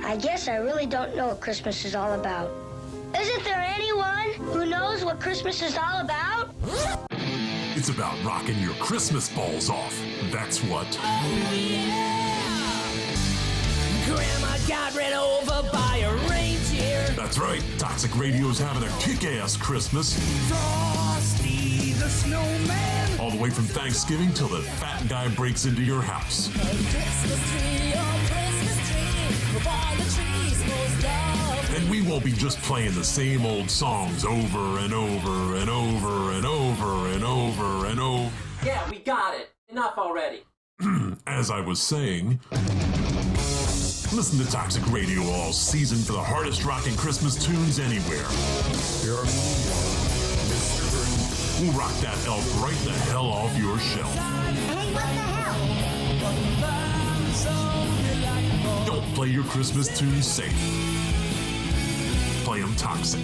I guess I really don't know what Christmas is all about. Isn't there anyone who knows what Christmas is all about? It's about rocking your Christmas balls off. That's what. Oh, yeah! Grandma got ran over by a reindeer. That's right. Toxic Radio's having a kick-ass Christmas. Frosty the Snowman. All the way from Thanksgiving till the fat guy breaks into your house. A Christmas tree, oh Christmas tree, with all the trees most of. And we won't be just playing the same old songs over and over and over and over and over and over. Yeah, we got it. Enough already. As I was saying, listen to Toxic Radio all season for the hardest rocking Christmas tunes anywhere. We'll rock that elf right the hell off your shelf. Hey, what the hell? Don't play your Christmas tunes safe. Play them toxic.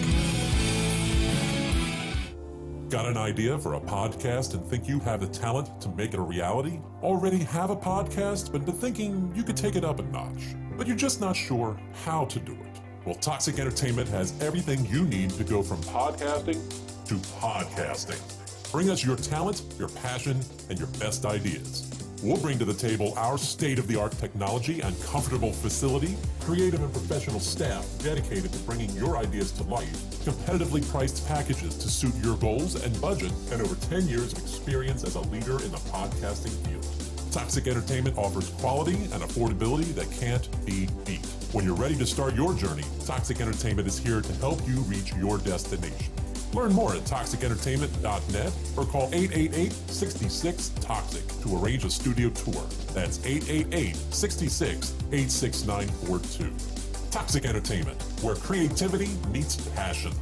Got an idea for a podcast and think you have the talent to make it a reality? Already have a podcast, but been thinking you could take it up a notch, but you're just not sure how to do it? Well, Toxic Entertainment has everything you need to go from podcasting to podcasting. Bring us your talent, your passion, and your best ideas. We'll bring to the table our state-of-the-art technology and comfortable facility, creative and professional staff dedicated to bringing your ideas to life, competitively priced packages to suit your goals and budget, and over 10 years of experience as a leader in the podcasting field. Toxic Entertainment offers quality and affordability that can't be beat. When you're ready to start your journey, Toxic Entertainment is here to help you reach your destination. Learn more at toxicentertainment.net or call 888-66-TOXIC to arrange a studio tour. That's 888-66-86942. Toxic Entertainment, where creativity meets passion.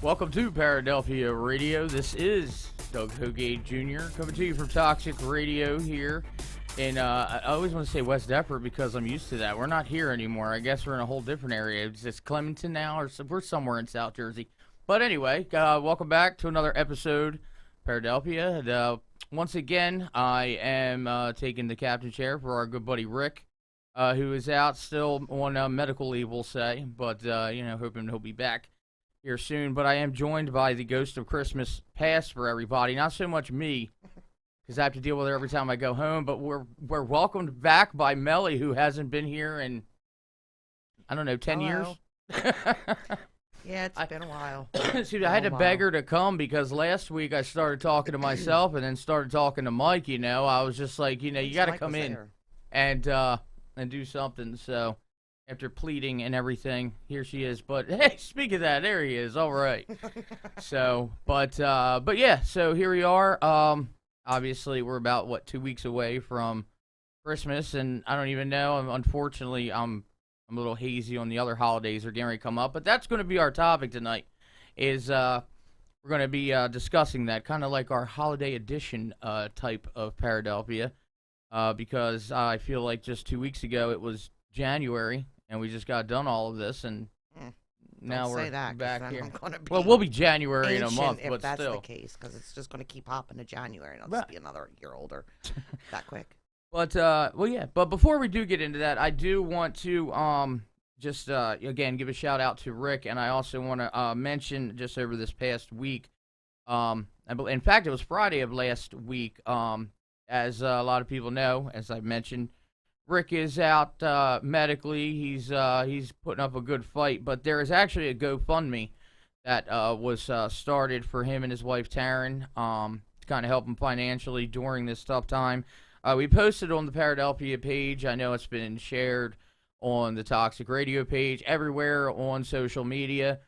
Welcome to Paradelphia Radio. This is Doug Hogate Jr. coming to you from Toxic Radio here. And I always want to say West Deptford because I'm used to that. We're not here anymore. I guess we're in a whole different area. Is this Clementon now, or we're somewhere in South Jersey? But anyway, welcome back to another episode, Paradelphia. And, once again, I am taking the captain chair for our good buddy Rick, who is out still on medical leave, we'll say. But, hoping he'll be back here soon. But I am joined by the ghost of Christmas past for everybody. Not so much me, because I have to deal with it every time I go home. But we're welcomed back by Melly, who hasn't been here in, 10 years? Yeah, it's been a while. See, I had to beg her to come because last week I started talking to myself and then started talking to Mike, I was just like, you got to come in and do something. So after pleading and everything, here she is. But hey, speak of that, there he is. All right. So, but yeah, so here we are. Obviously, we're about, 2 weeks away from Christmas, and I don't even know. Unfortunately, I'm a little hazy on the other holidays that are getting ready to come up. But that's going to be our topic tonight, is we're going to be discussing that, kind of like our holiday edition type of Paradelphia, because I feel like just 2 weeks ago it was January, and we just got done all of this, and now we're back here. Well, we'll be January in a month, but that's still. the case, because it's just going to keep hopping to January, and I'll just be another year older that quick. But, yeah. But before we do get into that, I do want to just, again, give a shout-out to Rick, and I also want to mention just over this past week, in fact, it was Friday of last week, as a lot of people know, as I've mentioned, Rick is out medically. He's putting up a good fight, but there is actually a GoFundMe that was started for him and his wife Taryn to kind of help him financially during this tough time. We posted on the Paradelphia page. I know it's been shared on the Toxic Radio page, everywhere on social media.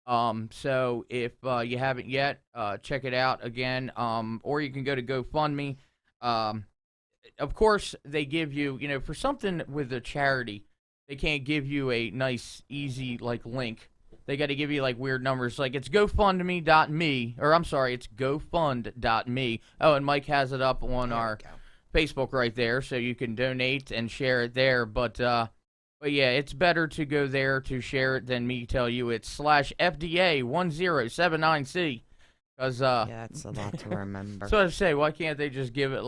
So if you haven't yet, check it out again. Or you can go to GoFundMe. Of course, they give you, for something with a charity, they can't give you a nice, easy, link. They got to give you, weird numbers. It's GoFundMe.me, or I'm sorry, it's GoFund.me. Oh, and Mike has it up on our Facebook right there, so you can donate and share it there. But yeah, it's better to go there to share it than me tell you it's /FDA1079C. Because, yeah, it's a lot to remember. So I say, why can't they just give it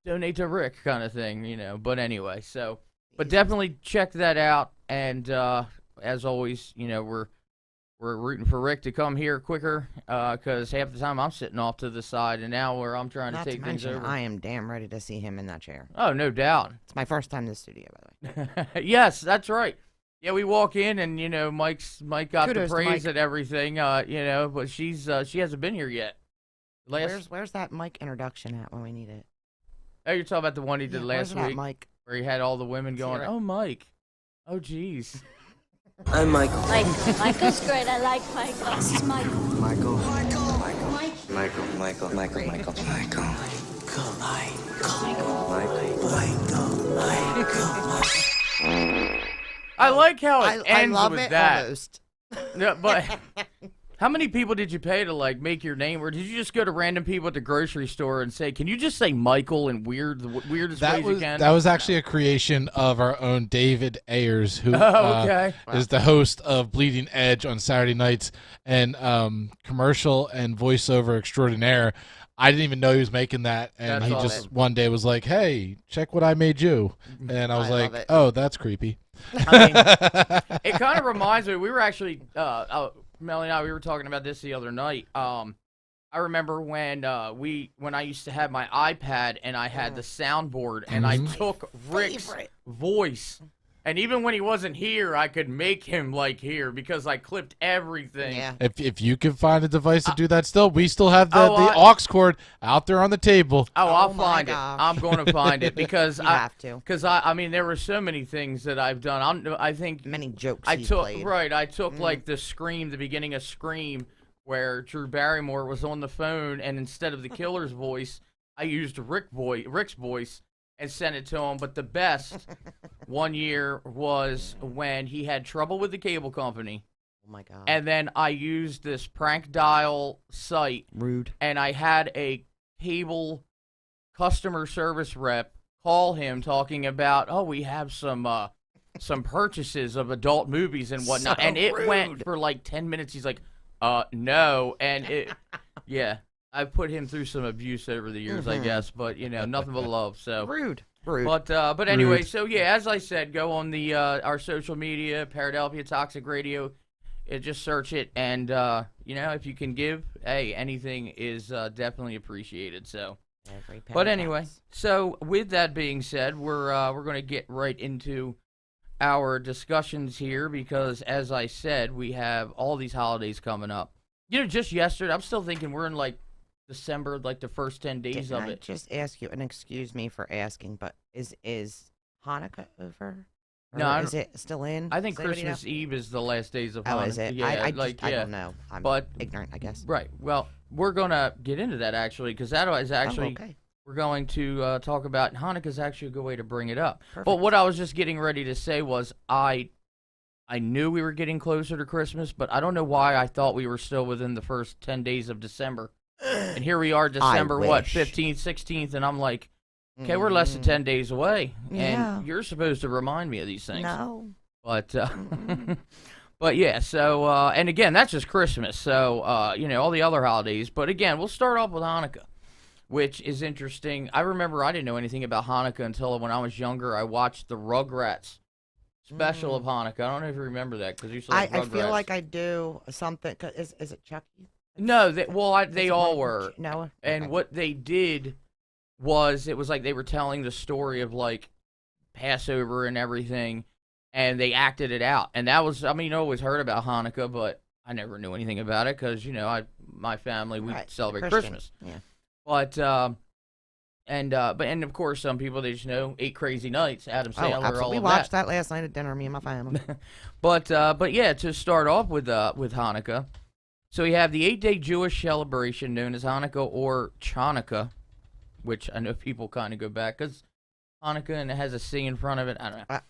donate to Rick kind of thing, But anyway, so, but definitely check that out. And as always, we're rooting for Rick to come here quicker because half the time I'm sitting off to the side, and now where I'm trying to take things over. I am damn ready to see him in that chair. Oh, no doubt. It's my first time in the studio, by the way. Yes, that's right. Yeah, we walk in and Mike got Kudos the to praise Mike. and everything, but she hasn't been here yet. Where's that Mike introduction at when we need it? Oh, you're talking about the one he did last where's that week, Mike? where he had all the women going, Right. "Oh, Mike, oh, jeez." I'm Michael. Michael's great. I like Michael. This is Michael. Michael. Mike. Michael. Michael. Michael. Michael. Michael. I like how it I ends love with it that. almost. No, but how many people did you pay to make your name, or did you just go to random people at the grocery store and say, "Can you just say Michael in the weirdest ways you can?" That was actually a creation of our own David Ayers, who okay. is the host of Bleeding Edge on Saturday nights and commercial and voiceover extraordinaire. I didn't even know he was making that, and That's he just one day was like, "Hey, check what I made you," and I was love like, it. "Oh, that's creepy." I mean, it kind of reminds me. We were actually, Melanie and I, we were talking about this the other night. I remember when I used to have my iPad and I had the soundboard and I took Rick's voice, and even when he wasn't here, I could make him here because I clipped everything. Yeah. If you can find a device to do that, we still have the I- aux cord out there on the table. Oh, I'll my find it. gosh. I'm going to find it because You have to. Because I mean, there were so many things that I've done. I think Many jokes I he took played. I took the beginning of Scream, where Drew Barrymore was on the phone, and instead of the killer's voice, I used Rick's voice and sent it to him. But the best one year was when he had trouble with the cable company, Oh my god. and then I used this prank dial site, Rude. and I had a cable customer service rep call him talking about, "Oh, we have some purchases of adult movies and whatnot," So and it went rude. for 10 minutes. He's like, no," and it, yeah, I put him through some abuse over the years, I guess, but nothing but love. So, Rude. Rude. but anyway, so yeah, as I said, go on the our social media, Paradelphia Toxic Radio. Just search it, and if you can give, hey, anything is definitely appreciated. So. Every penny But anyway, counts. so with that being said, we're going to get right into our discussions here because, as I said, we have all these holidays coming up. Just yesterday, I'm still thinking we're in December, the first 10 days Didn't of I it. just ask you, and excuse me for asking, but is Hanukkah over? Or No, I is it still in? I think Does anybody know? Christmas Eve is the last days of Oh, Hanukkah. is it? Yeah, I yeah. don't know. I'm But- ignorant, I guess. Right. Well, we're going to get into that actually because that is actually. Oh, okay. We're going to talk about Hanukkah's actually a good way to bring it up. But Perfect. what I was just getting ready to say was I knew we were getting closer to Christmas, but I don't know why I thought we were still within the first 10 days of December. And here we are, December, what, wish. 15th, 16th, and I'm like, okay, we're less than 10 days away. Yeah. And you're supposed to remind me of these things. No. But, but yeah, so, and again, that's just Christmas. So, all the other holidays. But again, we'll start off with Hanukkah, which is interesting. I remember I didn't know anything about Hanukkah until when I was younger. I watched the Rugrats special of Hanukkah. I don't know if you remember that because you saw I Rugrats. feel like I do something. Is it Chucky? No, they Is it all one- were. No. And Okay. what they did was, it was like they were telling the story of Passover and everything, and they acted it out. And that was, I mean, I always heard about Hanukkah, but I never knew anything about it because, my family, we Right, celebrate Christian. Christmas. Yeah. But And of course, some people they just know 8 Crazy Nights, Adam Oh, Sandler, absolutely. all We of watched that. that last night at dinner, me and my family. But yeah, to start off with Hanukkah, so we have the 8-day Jewish celebration known as Hanukkah or Chanukah, which I know people kind of go back because Hanukkah and it has a C in front of it. I don't know.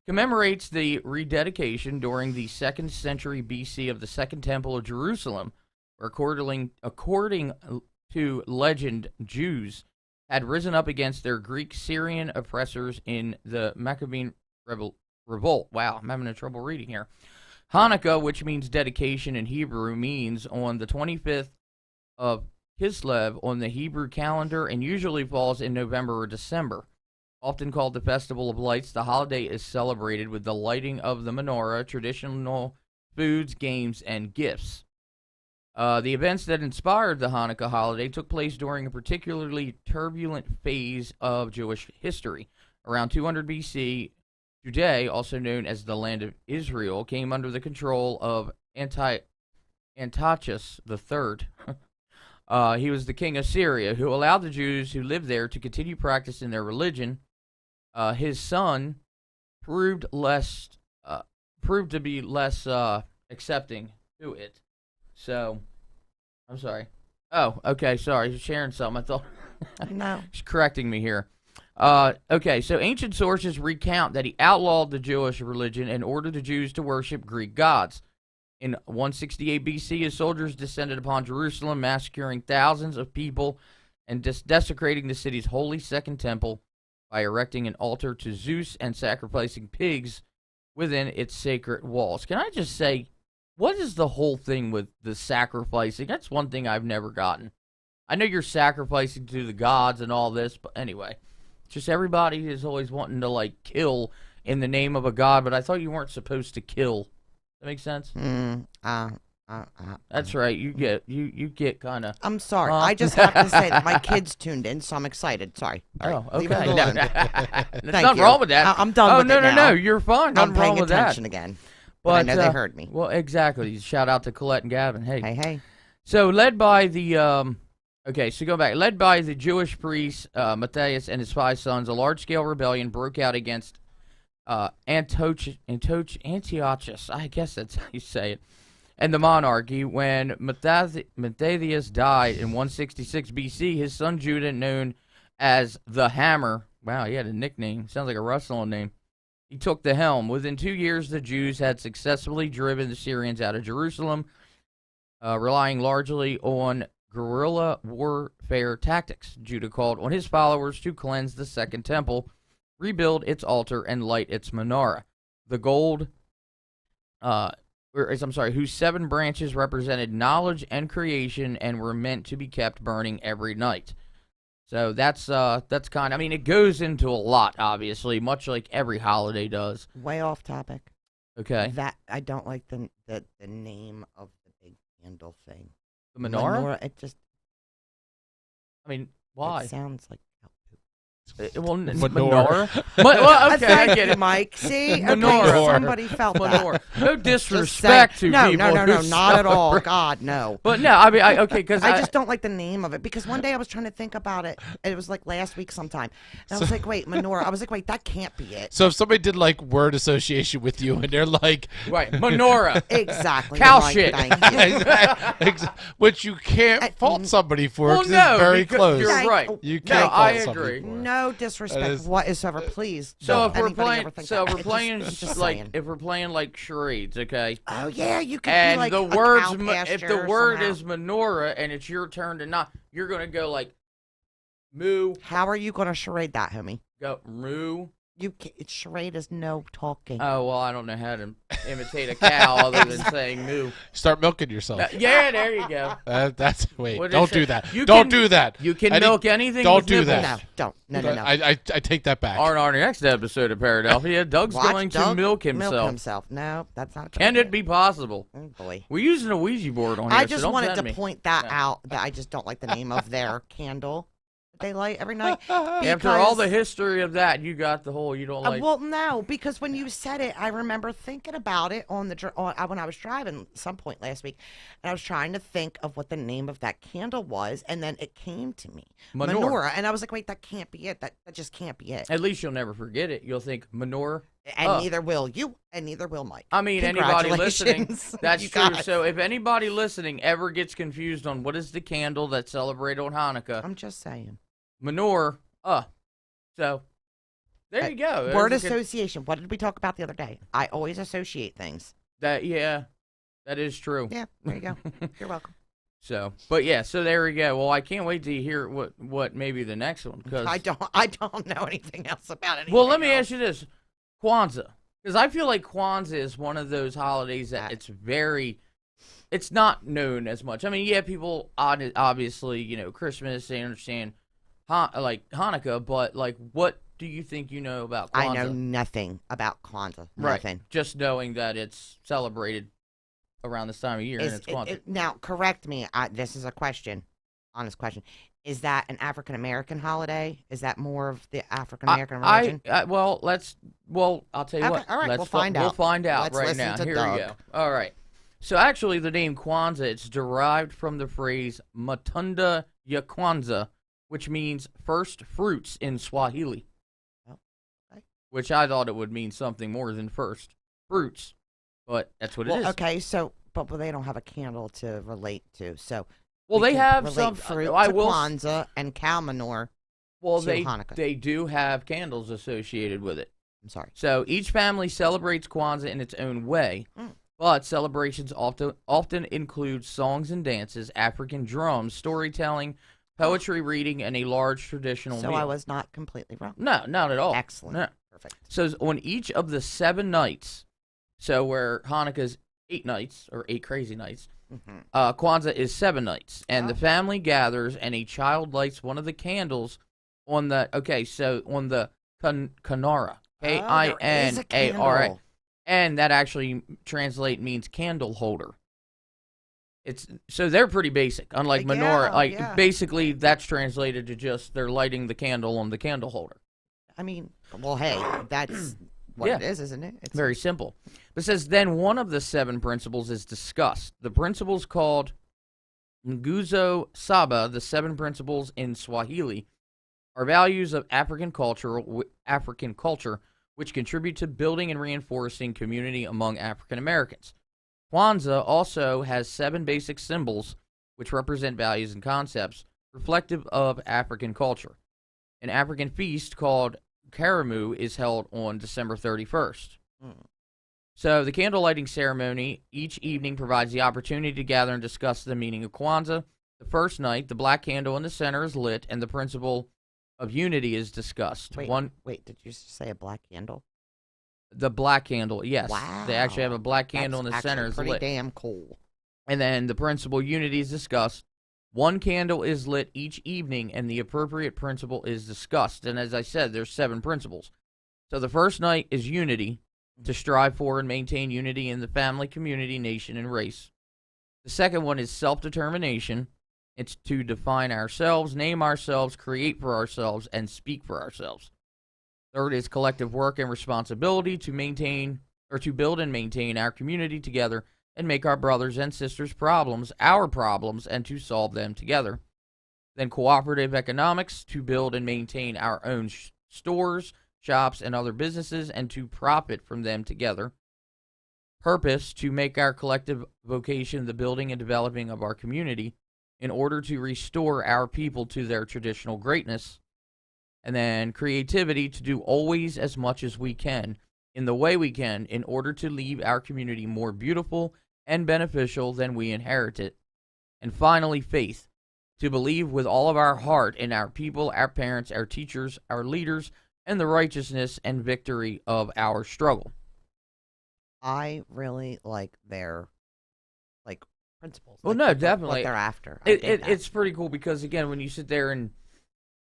Commemorates the rededication during the 2nd century BC of the Second Temple of Jerusalem, where according to legend, Jews had risen up against their Greek-Syrian oppressors in the Maccabean revolt. Wow, I'm having trouble reading here. Hanukkah, which means dedication in Hebrew, means on the 25th of Kislev on the Hebrew calendar and usually falls in November or December. Often called the Festival of Lights, the holiday is celebrated with the lighting of the menorah, traditional foods, games, and gifts. The events that inspired the Hanukkah holiday took place during a particularly turbulent phase of Jewish history. Around 200 BC, Judea, also known as the Land of Israel, came under the control of Antiochus III. He was the king of Syria, who allowed the Jews who lived there to continue practicing their religion. His son proved to be less accepting to it. So, I'm sorry. Oh, okay, sorry. Sharing something. I thought. No. She's correcting me here. Okay, so ancient sources recount that he outlawed the Jewish religion and ordered the Jews to worship Greek gods. In 168 BC, his soldiers descended upon Jerusalem, massacring thousands of people and desecrating the city's holy Second Temple by erecting an altar to Zeus and sacrificing pigs within its sacred walls. Can I just say, what is the whole thing with the sacrificing? That's one thing I've never gotten. I know you're sacrificing to the gods and all this, but anyway, just everybody is always wanting to, like, kill in the name of a god, but I thought you weren't supposed to kill. That makes sense? That's right. You get kind of. I'm sorry. I just have to say that my kids tuned in, so I'm excited. Sorry. All right, Oh, leave it okay. alone. There's Thank nothing you. wrong with that. I'm done oh, with no, it no, now. no. You're fine. Nothing I'm paying wrong with attention that. again. But I know they heard me. Well, exactly. Shout out to Colette and Gavin. Hey. Hey. So led by the go back. Led by the Jewish priest Matthias and his 5 sons, a large-scale rebellion broke out against Antiochus. I guess that's how you say it. And the monarchy. When Matthias died in 166 BC, his son Judah, known as the Hammer. Wow, he had a nickname. Sounds like a wrestling name. He took the helm. Within 2 years, the Jews had successfully driven the Syrians out of Jerusalem, relying largely on guerrilla warfare tactics. Judah called on his followers to cleanse the Second Temple, rebuild its altar, and light its menorah. Whose 7 branches represented knowledge and creation and were meant to be kept burning every night. So that's kind of, I mean, it goes into a lot, obviously, much like every holiday does. Way off topic. Okay. That I don't like the name of the big candle thing. The menorah? It just. I mean, why? It sounds like. Well, Menorah. Well, okay, I get it. Mike. See, Menorah. Okay, somebody felt Menorah. that. No disrespect to no, people. No, who not at all. celebrate. God, no. But no, I mean, because I just don't like the name of it because one day I was trying to think about it. And it was like last week sometime. And I was like, wait, menorah. I was like, wait, that can't be it. So if somebody did like word association with you and they're like, right, menorah. Exactly. Cow Mike, shit. thank you. which you can't fault somebody for Well, because no, it's very because close. you're Thank- right. You No, can't I fault somebody agree. for it. No disrespect That is- whatsoever, please. So don't if we're anybody playing, ever think that. just like saying. if we're playing like charades, okay? Oh yeah, you could And be like the a words, cow if the pasture word somehow. is menorah and it's your turn to knock, you're gonna go like moo, How are you going to charade that, homie? go moo. You charade is no talking. Oh well, I don't know how to imitate a cow other than saying moo. Start milking yourself. Yeah, there you go. That's wait. What Don't is it? do that. You Don't can- do that. You can I milk think- anything. don't with do nipples. that. No, don't. No. I take that back. On our next episode of Paradelphia, Doug's Watch going to Doug milk himself. No, that's not. Can it be possible? Oh boy. We're using a Ouija board on here. I so just don't wanted send to me. point that No. out. That I just don't like the name of their candle. they light every night. After all the history of that, you got the whole you don't like. Well, no, because when you said it, I remember thinking about it when I was driving some point last week, and I was trying to think of what the name of that candle was, and then it came to me, menorah, and I was like, wait, that can't be it. That just can't be it. At least you'll never forget it. You'll think menorah. And neither will you, and neither will Mike. I mean, anybody listening, that's you true. guys. So if anybody listening ever gets confused on what is the candle that's celebrated on Hanukkah, I'm just saying. menorah, so there you go. Word There's a association. What did we talk about the other day? I always associate things. that is true. Yeah, there you go. You're welcome. So, but yeah, so there we go. Well, I can't wait to hear what maybe the next one, because I don't know anything else about it. well, let me ask you this. Kwanzaa, because I feel like Kwanzaa is one of those holidays that it's not known as much. I mean, yeah, people obviously, Christmas, they understand like Hanukkah, but like, what do you think you know about Kwanzaa? I know nothing about Kwanzaa. Right. Nothing. Just knowing that it's celebrated around this time of year, and it's Kwanzaa. Now, correct me. This is a question, honest question. Is that an African American holiday? Is that more of the African American religion? Well, I'll tell you what. All right, We'll find out Let's right listen now. to Here Doug. we go. All right. So actually, the name Kwanzaa, it's derived from the phrase Matunda ya Kwanzaa, which means first fruits in Swahili. Oh, okay. Which I thought it would mean something more than first fruits, but that's what it is. Okay, so but they don't have a candle to relate to, so. Well, we they can have relate some fruit I to will. Kwanzaa and cow manure. Well, to Hanukkah. they do have candles associated with it. I'm sorry. So each family celebrates Kwanzaa in its own way, but celebrations often include songs and dances, African drums, storytelling, poetry reading, and a large traditional So meal. I was not completely wrong. No, not at all. Excellent. No. Perfect. So on each of the 7 nights, so where Hanukkah's 8 nights, or 8 crazy nights, Kwanzaa is 7 nights, and the family gathers, and a child lights one of the candles on the Kinara, Kinara, and that actually means candle holder. So they're pretty basic, unlike menorah. Basically, that's translated to just they're lighting the candle on the candle holder. I mean, well, hey, that's what it is, isn't it? It's very simple. But it says, then one of the 7 principles is discussed. The principles called Nguzo Saba, the 7 principles in Swahili, are values of African culture which contribute to building and reinforcing community among African Americans. Kwanzaa also has 7 basic symbols which represent values and concepts reflective of African culture. An African feast called Karamu is held on December 31st. So the candlelighting ceremony each evening provides the opportunity to gather and discuss the meaning of Kwanzaa. The first night, the black candle in the center is lit, and the principle of unity is discussed. Wait, did you say a black candle? The black candle, yes. Wow. They actually have a black candle in the center is pretty lit. damn cool. And then the principle unity is discussed. 1 candle is lit each evening, and the appropriate principle is discussed. And as I said, there's 7 principles. So the first night is unity, to strive for and maintain unity in the family, community, nation, and race. The second one is self-determination. It's to define ourselves, name ourselves, create for ourselves, and speak for ourselves. Third is collective work and responsibility to maintain or to build and maintain our community together and make our brothers and sisters' problems our problems and to solve them together. Then cooperative economics, to build and maintain our own stores, shops, and other businesses and to profit from them together. Purpose, to make our collective vocation the building and developing of our community in order to restore our people to their traditional greatness. And then creativity, to do always as much as we can in the way we can in order to leave our community more beautiful and beneficial than we inherited. And finally, faith, to believe with all of our heart in our people, our parents, our teachers, our leaders, and the righteousness and victory of our struggle. I really like their principles. Well, no, definitely. What they're after. It's pretty cool because, again, when you sit there and,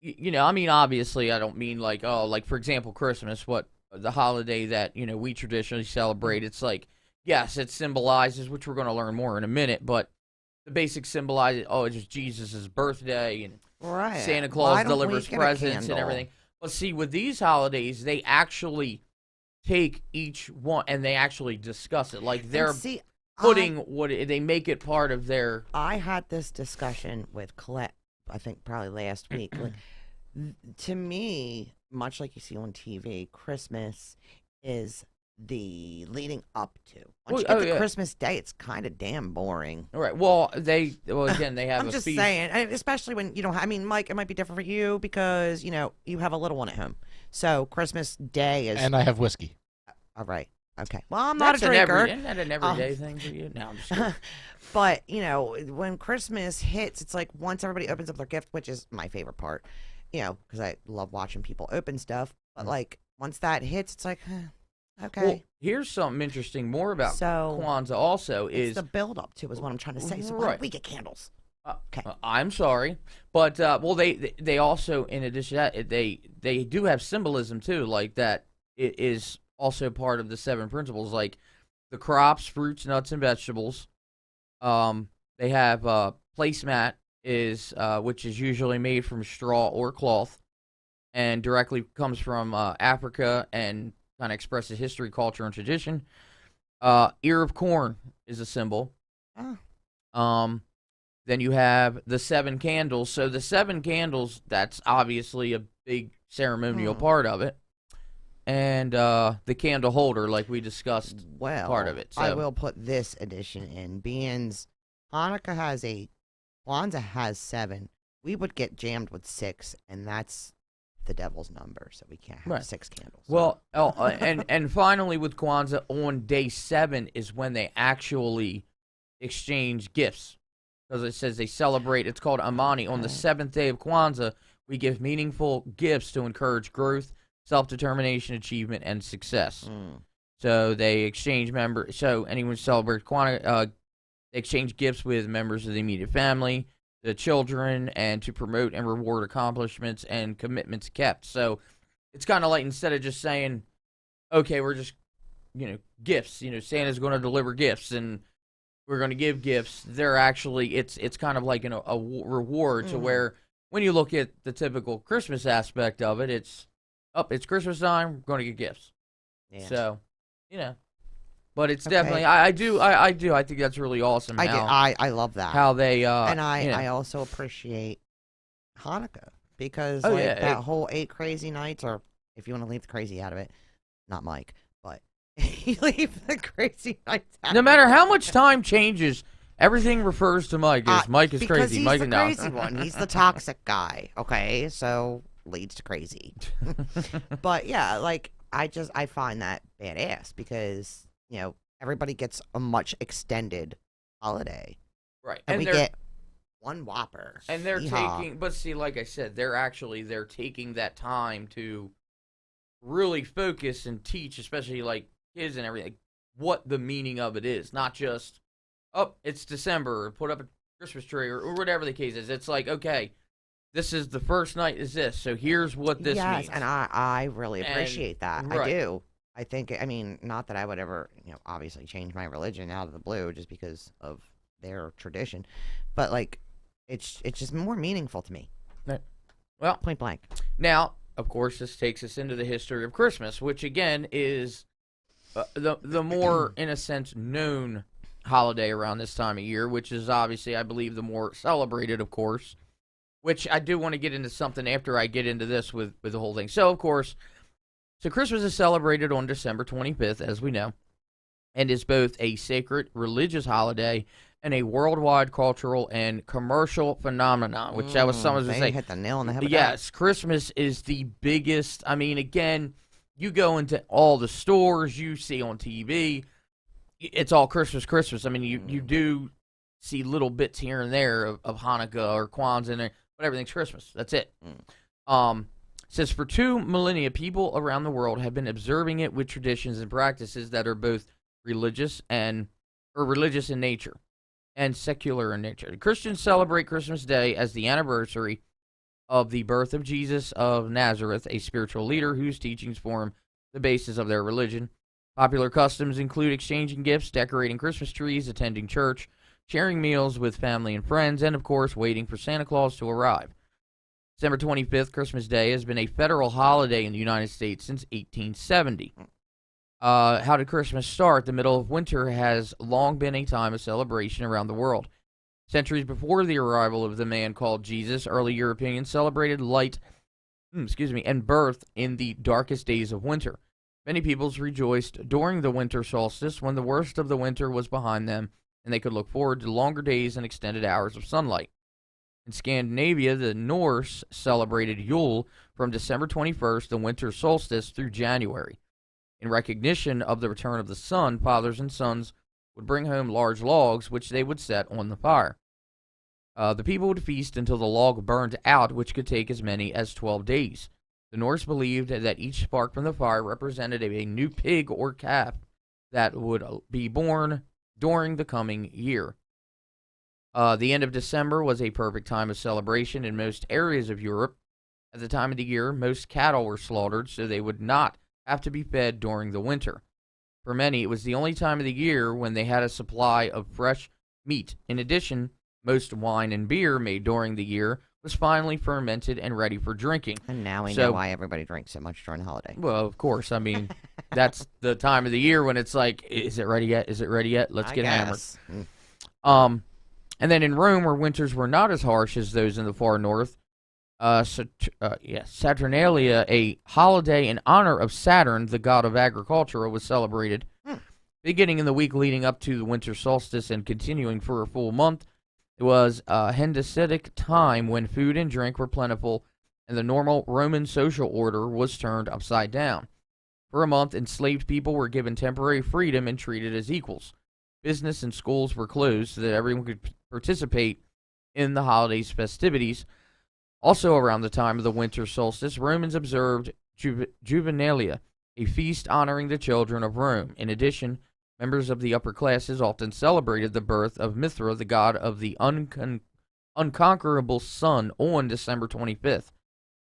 I mean, obviously, I don't mean like, for example, Christmas, what the holiday that, we traditionally celebrate. It's like, yes, it symbolizes, which we're going to learn more in a minute, but the basic symbolizes, it's just Jesus' birthday. And Right. Santa Why Claus don't we delivers get a presents and candle? everything. But see, with these holidays, they actually take each one and they actually discuss it. Like they're See, putting they make it part of their. I had this discussion with Colette, I think probably last week. Like, to me, much like you see on TV, Christmas is the leading up to. Once you get to Christmas Day, it's kind of damn boring. All right. Well, again, they have I'm a just feast. saying, especially when you don't. I mean, Mike, it might be different for you because you have a little one at home. So Christmas Day is. And I have whiskey. All right. Okay. Well, I'm not a That's drinker. isn't that an everyday thing for you? No, I'm just kidding. But when Christmas hits, it's like once everybody opens up their gift, which is my favorite part. Because I love watching people open stuff. But like once that hits, it's like, okay. Well, here's something interesting more about Kwanzaa. Also, is the build up to is what I'm trying to say. So why right. don't we get candles? Okay. I'm sorry, but well, they also, in addition to that, they do have symbolism too, like that. It is also part of the 7 principles, like the crops, fruits, nuts, and vegetables. They have placemat which is usually made from straw or cloth, and directly comes from Africa and kind of expresses history, culture, and tradition. Ear of corn is a symbol. Then you have the 7 candles. So the 7 candles, that's obviously a big ceremonial part of it. And the candle holder, like we discussed, part of it. So. I will put this addition in. Beans, Hanukkah Kwanzaa has 7. We would get jammed with 6, and that's the devil's number, so we can't have 6 candles. Well, and finally with Kwanzaa, on day 7 is when they actually exchange gifts. Because it says they celebrate, it's called Amani. On the 7th day of Kwanzaa, we give meaningful gifts to encourage growth, self-determination, achievement, and success. So they exchange so anyone who celebrates Kwanzaa, they exchange gifts with members of the immediate family, the children, and to promote and reward accomplishments and commitments kept. So it's kind of like, instead of just saying, okay, we're just, gifts, Santa's going to deliver gifts and we're going to give gifts. They're actually, it's kind of like a reward to where when you look at the typical Christmas aspect of it, it's Christmas time, we're going to get gifts. Yeah. So, but it's definitely, I think that's really awesome. I love that. How they, and I also appreciate Hanukkah because that whole 8 crazy nights, or if you want to leave the crazy out of it, not Mike, but you leave the crazy nights out. No matter how much time changes, everything refers to Mike as Mike is crazy. He's Mike the crazy one. He's the toxic guy. Okay, so leads to crazy. But yeah, like I find that badass because everybody gets a much extended holiday, right? And we get one Whopper, and they're taking. But see, like I said, they're taking that time to really focus and teach, especially like kids and everything, what the meaning of it is. Not just it's December, put up a Christmas tree or whatever the case is. It's like, okay, this is the first night is this, so here's what this means. Yes, and I really appreciate that. Right. I do. I think, not that I would ever, obviously change my religion out of the blue just because of their tradition, but like, it's just more meaningful to me. Right. Well, point blank. Now, of course, this takes us into the history of Christmas, which again is the more, in a sense, known holiday around this time of year, which is obviously, I believe, the more celebrated, of course. Which I do want to get into something after I get into this with the whole thing. So, of course, Christmas is celebrated on December 25th, as we know, and is both a sacred religious holiday and a worldwide cultural and commercial phenomenon, which that was someone to say. Hit the nail on the head. Yes, Christmas is the biggest. I mean, again, you go into all the stores, you see on TV, it's all Christmas, Christmas. I mean, you do see little bits here and there of Hanukkah or Kwanzaa, but everything's Christmas. That's it. Says for 2 millennia, people around the world have been observing it with traditions and practices that are both religious in nature and secular in nature. Christians celebrate Christmas Day as the anniversary of the birth of Jesus of Nazareth, a spiritual leader whose teachings form the basis of their religion. Popular customs include exchanging gifts, decorating Christmas trees, attending church, sharing meals with family and friends, and, of course, waiting for Santa Claus to arrive. December 25th, Christmas Day, has been a federal holiday in the United States since 1870. How did Christmas start? The middle of winter has long been a time of celebration around the world. Centuries before the arrival of the man called Jesus, early Europeans celebrated light, and birth in the darkest days of winter. Many peoples rejoiced during the winter solstice when the worst of the winter was behind them and they could look forward to longer days and extended hours of sunlight. In Scandinavia, the Norse celebrated Yule from December 21st, the winter solstice, through January. In recognition of the return of the sun, fathers and sons would bring home large logs, which they would set on the fire. The people would feast until the log burned out, which could take as many as 12 days. The Norse believed that each spark from the fire represented a new pig or calf that would be born during the coming year. The end of December was a perfect time of celebration in most areas of Europe. At the time of the year, most cattle were slaughtered, so they would not have to be fed during the winter. For many, it was the only time of the year when they had a supply of fresh meat. In addition, most wine and beer made during the year was finally fermented and ready for drinking. And now we know why everybody drinks so much during the holiday. Well, of course. I mean, that's the time of the year when it's like, is it ready yet? Is it ready yet? Let's get hammered. And then in Rome, where winters were not as harsh as those in the far north, Saturnalia, a holiday in honor of Saturn, the god of agriculture, was celebrated. Beginning in the week leading up to the winter solstice and continuing for a full month, it was a Hellenistic time when food and drink were plentiful, and the normal Roman social order was turned upside down. For a month, enslaved people were given temporary freedom and treated as equals. Business and schools were closed so that everyone could participate in the holiday's festivities. Also around the time of the winter solstice, Romans observed Juvenalia, a feast honoring the children of Rome. In addition, members of the upper classes often celebrated the birth of Mithra, the god of the unconquerable sun, on December 25th.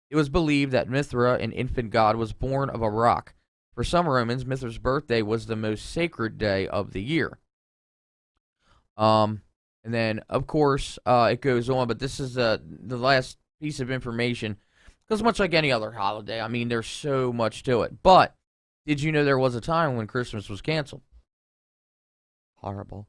It was believed that Mithra, an infant god, was born of a rock. For some Romans, Mithra's birthday was the most sacred day of the year. And then, of course, it goes on, but this is the last piece of information, because much like any other holiday, I mean, there's so much to it. But did you know there was a time when Christmas was canceled? Horrible.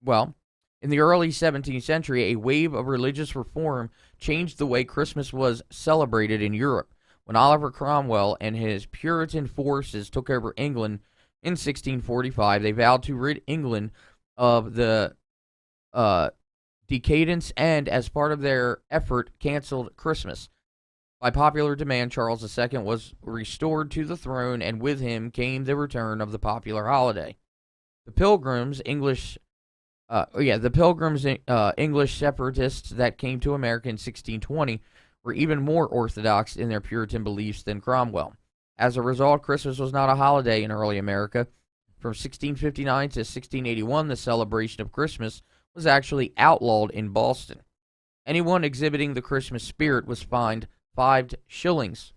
Well, in the early 17th century, a wave of religious reform changed the way Christmas was celebrated in Europe. When Oliver Cromwell and his Puritan forces took over England in 1645, they vowed to rid England of the decadence and, as part of their effort, canceled Christmas. By popular demand, Charles II was restored to the throne, and with him came the return of the popular holiday. The Pilgrims, English separatists that came to America in 1620 were even more orthodox in their Puritan beliefs than Cromwell. As a result, Christmas was not a holiday in early America. From 1659 to 1681, the celebration of Christmas was actually outlawed in Boston. Anyone exhibiting the Christmas spirit was fined 5 shillings.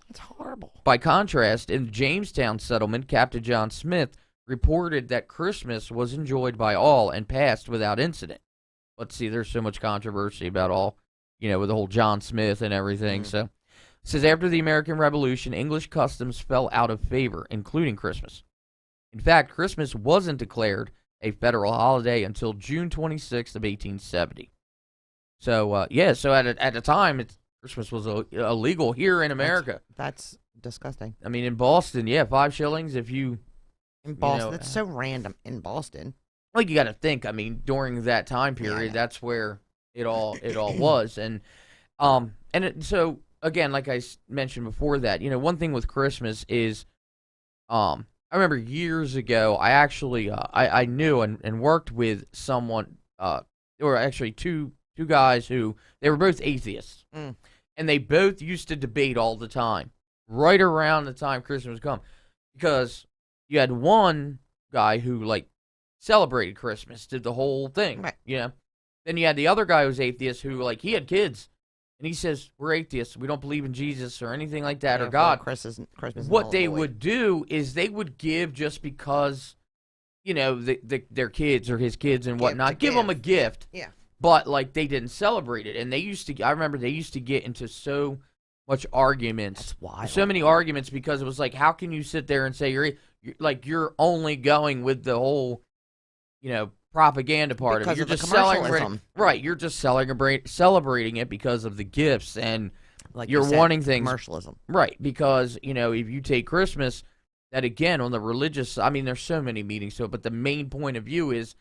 That's horrible. By contrast, in the Jamestown settlement, Captain John Smith reported that Christmas was enjoyed by all and passed without incident. Let's see, there's so much controversy about all, with the whole John Smith and everything. So, it says after the American Revolution, English customs fell out of favor, including Christmas. In fact, Christmas wasn't declared a federal holiday until June 26th of 1870. So, so at the time, Christmas was illegal here in America. That's disgusting. I mean, in Boston, 5 shillings if you... In Boston, that's so random. In Boston, like, you got to think. I mean, during that time period, that's where it all was, and so again, like I mentioned before, that one thing with Christmas is, I remember years ago, I actually I knew and worked with someone. There were actually two guys who they were both atheists, and they both used to debate all the time, right around the time Christmas would come, because you had one guy who, celebrated Christmas, did the whole thing, right. Then you had the other guy who was atheist who, he had kids, and he says, we're atheists, we don't believe in Jesus or anything like that, or God. Christmas what they would do is they would give just because, their kids or his kids and whatnot, give them a gift. Yeah. but like they didn't celebrate it, and they used to. I remember they used to get into so much arguments. That's wild. So many arguments because it was like, how can you sit there and say you're only going with the whole, propaganda part Because of it. You're of the just commercialism. right. You're just celebrating it because of the gifts and Like you're you said, wanting things commercialism. right. Because if you take Christmas, that again on the religious. I mean, there's so many meanings to it, but the main point of view is,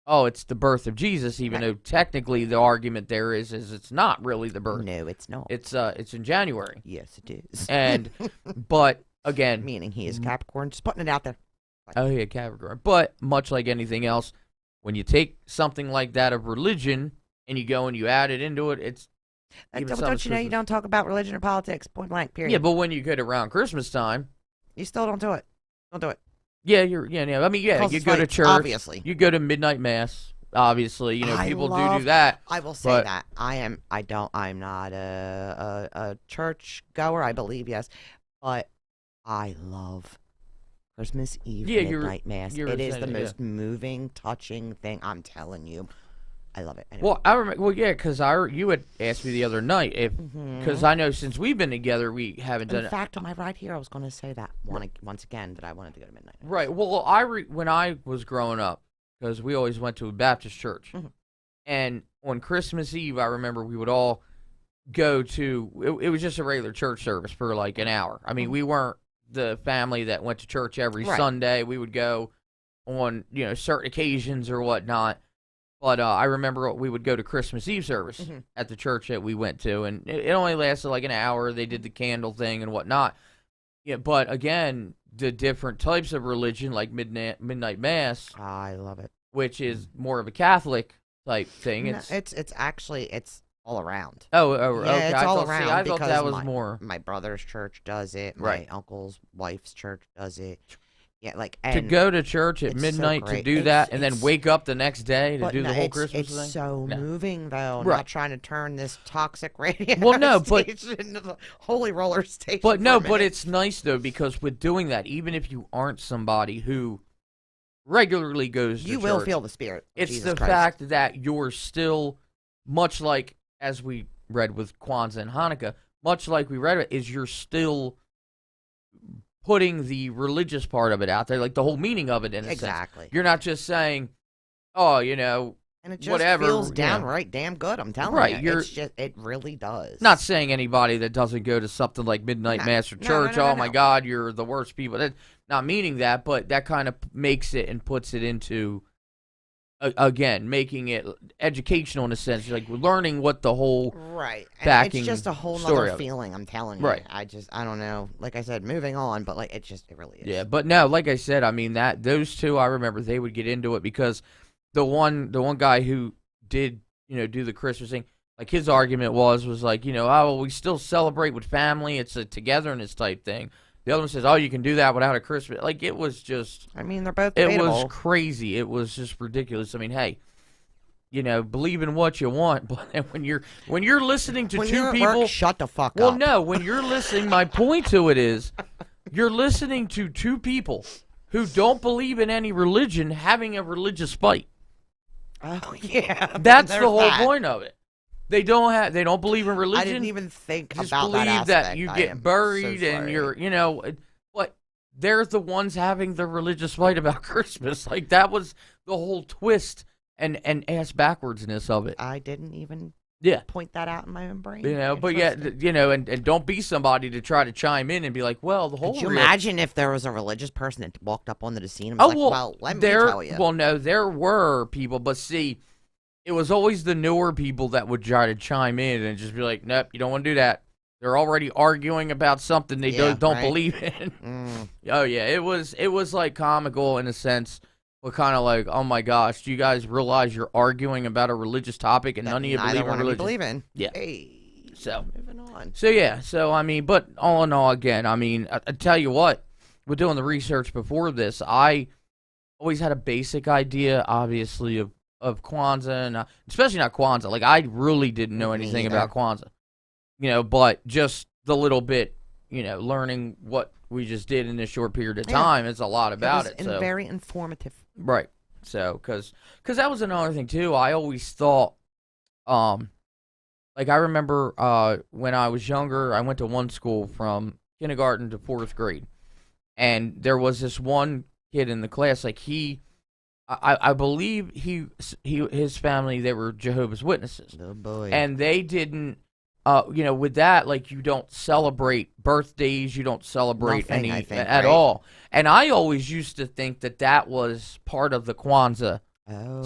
oh, it's the birth of Jesus. Even though technically the argument there is it's not really the birth. No, it's not. It's in January. Yes, it is. And but again, Meaning he is Capricorn. Just putting it out there. oh yeah, Capricorn. But much like anything else, when you take something like that of religion and you go and you add it into it, it's even some Don't you know you Christmas- don't talk about religion or politics? Point blank. Period. Yeah, but when you get around Christmas time, you still don't do it. Don't do it. yeah, yeah. I mean, yeah, Because you it's go to like, church, obviously. you go to midnight mass. Obviously, people do love- that. I will say but- that I'm not a church goer. I believe yes, but I love Christmas Eve Yeah, you're- midnight mass. you're It is saying the it, most moving, touching thing. I'm telling you, I love it. Anyway. Well, I remember. Well, yeah, because you had asked me the other night because I know since we've been together, we haven't done In it. fact, on my ride here, I was going to say that once again that I wanted to go to midnight mass. Right. Well, when I was growing up, because we always went to a Baptist church, and on Christmas Eve, I remember we would all go to. It was just a regular church service for like an hour. I mean, we weren't the family that went to church every Right. Sunday. We would go on certain occasions or whatnot. But I remember we would go to Christmas Eve service at the church that we went to, and it only lasted like an hour. They did the candle thing and whatnot. Yeah, but again, the different types of religion, like midnight mass, I love it. which is more of a Catholic type thing. No, it's actually all around. Oh, Yeah, okay. it's I all thought, around. see, I thought because that was my, more My brother's church does it. Right. My uncle's wife's church does it. Yeah, like to and go to church at it's so midnight to great. do It's- that, and then it's- wake up the next day to but do the no, whole it's, Christmas it's thing. so No. moving though. Right. Not trying to turn this toxic radio Well, no, but- station into the holy roller station. But for no, a but minute. it's nice though because with doing that, even if you aren't somebody who regularly goes to you church, will feel the spirit. of it's Jesus the Christ. fact that you're still much like as we read with Kwanzaa and Hanukkah, much like we read it, is you're still putting the religious part of it out there, like the whole meaning of it in a sense. Exactly. You're not just saying, oh, And it just whatever, feels you know. downright damn good. I'm telling Right, you. you're- It's just it really does. not saying anybody that doesn't go to something like midnight No, mass or no, church, no, no, oh my no. God, you're the worst people. That, not meaning that, but that kind of makes it and puts it into, again, making it educational in a sense, like learning what the whole Right. And backing it's just a whole story nother of it. feeling, I'm telling you. Right. I don't know. Like I said, moving on, but like it really is. Yeah, but no, like I said, I mean that those two, I remember they would get into it because the one guy who did do the Christmas thing, like his argument was like oh well, we still celebrate with family, it's a togetherness type thing. The other one says, oh, you can do that without a Christmas. Like it was just, I mean, they're both it debatable. was crazy. It was just ridiculous. I mean, hey, believe in what you want, but when you're listening to when two you're at people, work, shut the fuck well, up. no, when you're listening, my point to it is you're listening to two people who don't believe in any religion having a religious fight. Oh yeah. That's there's the whole that. point of it. They don't believe in religion. I didn't even think just about believe that that aspect. you I get am buried so and sorry. you're but they're the ones having the religious fight about Christmas. Like that was the whole twist and ass backwardsness of it. I didn't even Yeah. point that out in my own brain. But yeah, Interesting. and don't be somebody to try to chime in and be like, well, the whole Could you real- imagine if there was a religious person that walked up onto the scene and was like, well, let me tell you. Well, no, there were people, but see, it was always the newer people that would try to chime in and just be like, nope, you don't want to do that. They're already arguing about something they Yeah, don't right. believe in. Mm. Oh, yeah, it was like comical in a sense, but kind of like, oh my gosh, do you guys realize you're arguing about a religious topic and That none of you neither believe in one of you religion? believe in. Yeah. Hey. So. Moving on. So yeah, I mean, but all in all, again, I mean, I tell you what, with doing the research before this, I always had a basic idea, obviously, of Kwanzaa, and especially not Kwanzaa. Like, I really didn't know Me anything either. about Kwanzaa, but just the little bit, learning what we just did in this short period of Yeah. time, it's a lot about it. So very informative. right, so because that was another thing too. I always thought like I remember when I was younger, I went to one school from kindergarten to 4th grade, and there was this one kid in the class. Like I believe his family, they were Jehovah's Witnesses. Oh boy. And they didn't. With that, like, you don't celebrate birthdays, you don't celebrate Nothing, any think, at right? all. And I always used to think that was part of the Kwanzaa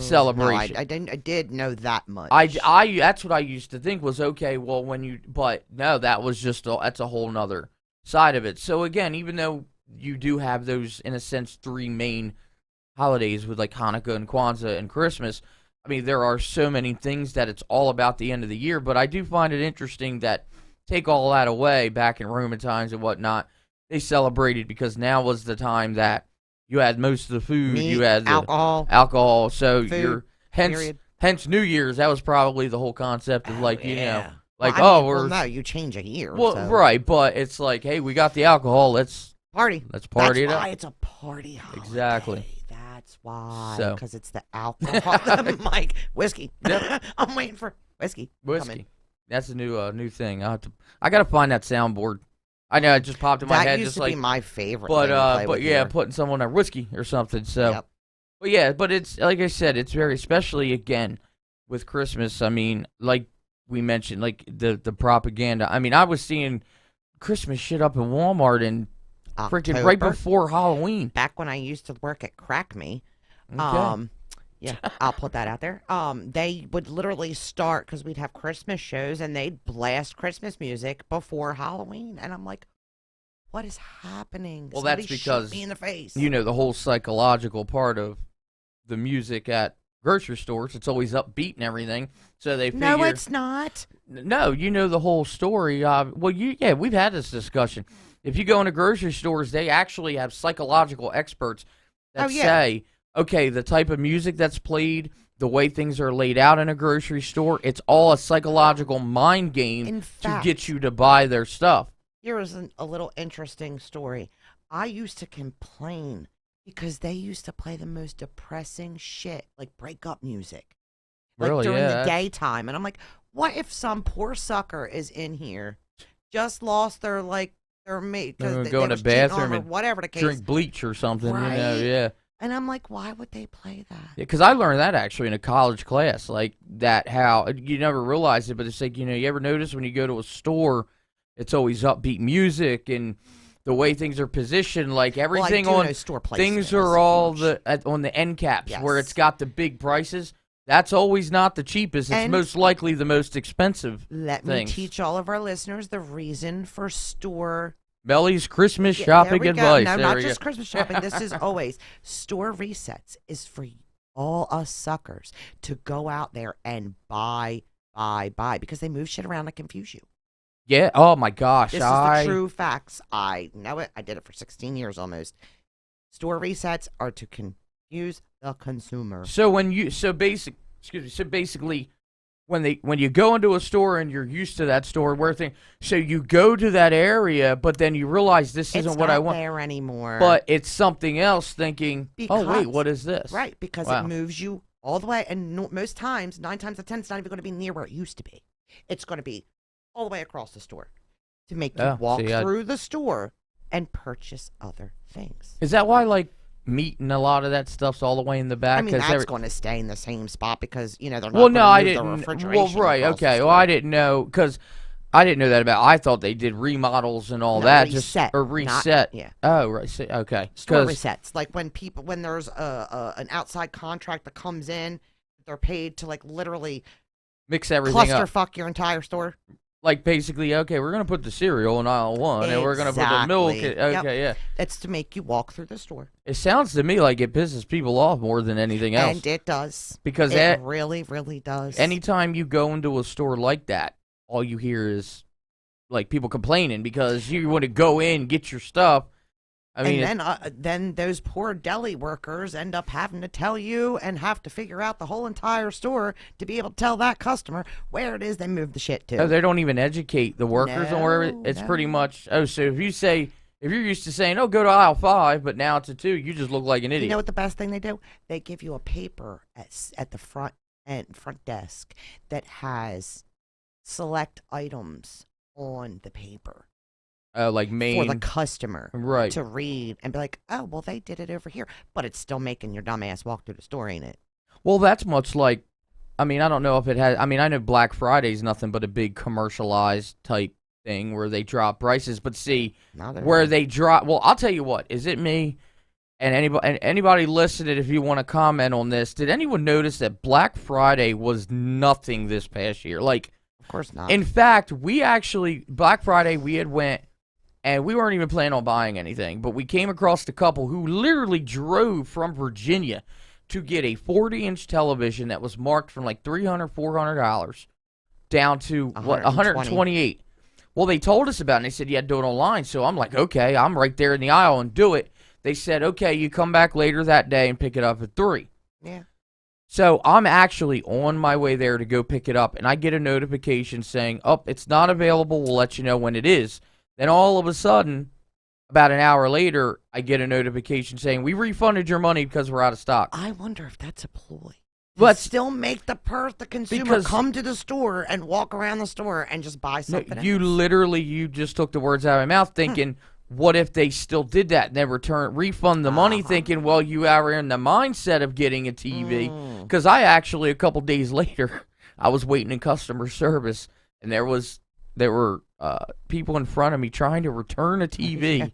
celebration. No, I did know that much. I that's what I used to think was okay. Well, but no, that was just that's a whole nother side of it. So again, even though you do have those, in a sense, 3 main holidays with like Hanukkah and Kwanzaa and Christmas, I mean, there are so many things that it's all about the end of the year, but I do find it interesting that, take all that away, back in Roman times and whatnot, they celebrated because now was the time that you had most of the food, Meat, you had the alcohol, so food, hence New Year's, that was probably the whole concept of like, like, no, you change a year. Well, so. right, but it's like, hey, we got the alcohol, let's party. Let's party That's it up. why it's a party holiday. Exactly. That's why. So. Because it's the alcohol. Mike, whiskey. Yep. I'm waiting for whiskey. Whiskey. That's a new thing. I gotta find that soundboard. I know it just popped in my head. That used just to like, be my favorite. But thing to play with yeah, here. putting someone on whiskey or something. So, Yep. but yeah, but it's like I said, it's very, especially again with Christmas. I mean, like we mentioned, like the propaganda. I mean, I was seeing Christmas shit up in Walmart and freaking right before Halloween. Back when I used to work at Crack Me. Okay. Yeah, I'll put that out there. They would literally start, because we'd have Christmas shows, and they'd blast Christmas music before Halloween, and I'm like, what is happening? Well, Somebody that's because shoot me in the face. You know the whole psychological part of the music at grocery stores. It's always upbeat and everything. So they figure. No, it's not. No, you know the whole story. We've had this discussion. If you go into grocery stores, they actually have psychological experts that say, okay, the type of music that's played, the way things are laid out in a grocery store, it's all a psychological mind game to get you to buy their stuff. Here is a little interesting story. I used to complain because they used to play the most depressing shit, like breakup music. Really? During the daytime. And I'm like, what if some poor sucker is in here, just lost their mate, because they go in were a bathroom or and whatever the case. drink bleach or something, Right? you know, yeah. And I'm like, why would they play that? Yeah, because I learned that actually in a college class, like that, how you never realize it, but it's like, you know, you ever notice when you go to a store, it's always upbeat music and the way things are positioned, like everything on store things are all on the end caps where it's got the big prices. That's always not the cheapest. It's most likely the most expensive. Let me teach all of our listeners the reason for store. Melly's Christmas shopping advice. No, not just Christmas shopping. This is always store resets is for all us suckers to go out there and buy because they move shit around to confuse you. Yeah. Oh my gosh. This is the true facts. I know it. I did it for 16 years almost. Store resets are to confuse the consumer. So basically, when you go into a store and you're used to that store, so you go to that area, but then you realize this isn't what I want. It's not there anymore. But it's something else. Thinking, oh wait, what is this? Right, because it moves you all the way, and most times, 9 times out of 10, it's not even going to be near where it used to be. It's going to be all the way across the store to make you walk through the store and purchase other things. Is that why, like, meat and a lot of that stuff's all the way in the back? I mean, that's going to stay in the same spot because, you know, they're not well, no, I move didn't. the refrigeration Well, right, across the okay. Well, store. I didn't know because I didn't know that about. I thought they did remodels and all that, reset. Yeah. Oh, right. Okay. Store resets, like when there's an outside contract that comes in, they're paid to like literally mix everything up, clusterfuck your entire store. Like basically, okay, we're gonna put the cereal in aisle 1, and we're gonna put the milk. Yeah. It's to make you walk through the store. It sounds to me like it pisses people off more than anything else. And it does. Because it really, really does. Anytime you go into a store like that, all you hear is like people complaining because you want to go in, get your stuff. I mean, and then those poor deli workers end up having to tell you and have to figure out the whole entire store to be able to tell that customer where it is they moved the shit to. Oh, they don't even educate the workers on where it's pretty much. Oh, so if you're used to saying, oh, go to aisle 5, but now it's a 2, you just look like an idiot. You know what the best thing they do? They give you a paper at the front and front desk that has select items on the paper Like main for the customer right to read and be like, oh, well, they did it over here. But it's still making your dumb ass walk through the store, ain't it? Well, that's much like, I mean, I don't know if it has, I mean, I know Black Friday's nothing but a big commercialized type thing where they drop prices, but see, where they drop, well, I'll tell you what, is it me and anybody listening, if you want to comment on this, did anyone notice that Black Friday was nothing this past year? Like, of course not. In fact, we actually, Black Friday, we had went, and we weren't even planning on buying anything, but we came across a couple who literally drove from Virginia to get a 40-inch television that was marked from like $300, $400 down to, what, 128. Well, they told us about it, and they said you had to do it online, so I'm like, okay, I'm right there in the aisle and do it. They said, okay, you come back later that day and pick it up at 3. Yeah. So I'm actually on my way there to go pick it up, and I get a notification saying, oh, it's not available, we'll let you know when it is. Then all of a sudden, about an hour later, I get a notification saying, we refunded your money because we're out of stock. I wonder if that's a ploy. But still make the consumer come to the store and walk around the store and just buy something else. You just took the words out of my mouth thinking, what if they still did that and they refund the money thinking, well, you are in the mindset of getting a TV. Because I actually, a couple days later, I was waiting in customer service and there were people in front of me trying to return a TV.